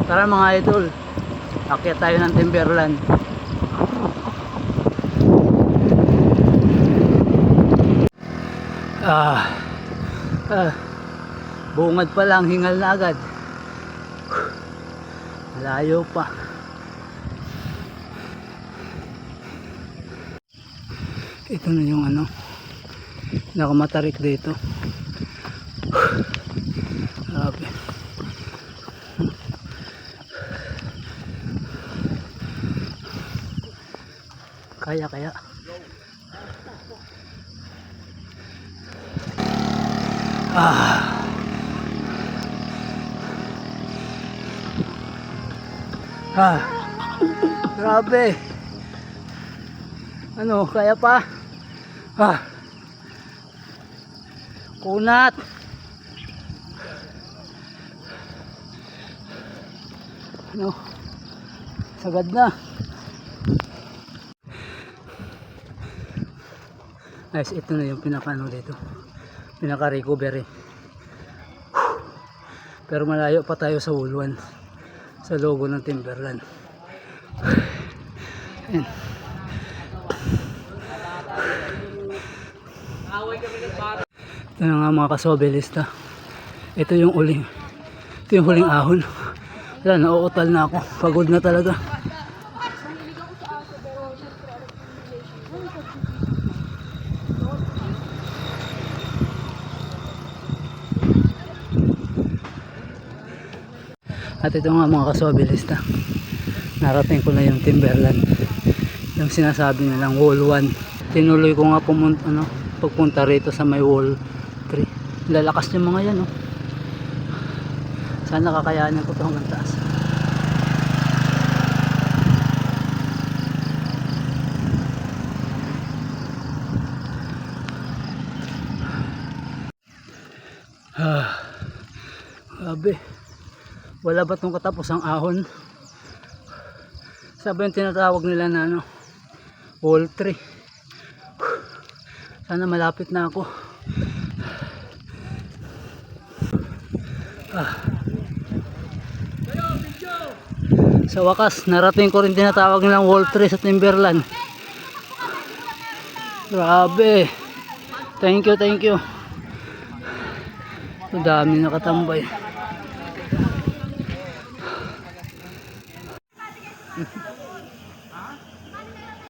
Tara mga idol, akyat tayo ng Timberland. Bungad pa lang, hingal na agad. Layo pa. Ito na yung nakamatarik dito. Grabe. Kaya grabe. Kaya pa? Kunat. Sagad na. Guys, ito na yung dito. Pinaka-recovery. Pero malayo pa tayo sa Wall 1. Sa logo ng Timberland. Ayan. Ito na nga mga kasobelista. Ito yung huling ahon. Wala, nauutal na ako. Pagod na talaga. At ito nga mga kasobelista, narating ko na yung Timberland, yung sinasabi nilang Wall 1. Tinuloy ko nga pagpunta rito sa may Wall 3. Lalakas yung mga yan, sana kakayanin ko ito hanggang taas. Grabe, wala ba itong katapos ang ahon? Sabi yung tinatawag nila na Wall 3. Sana malapit na ako. Sa wakas, narating ko rin tinatawag nilang Wall 3 sa Timberland. Grabe. Thank you. Ang dami nakatambay.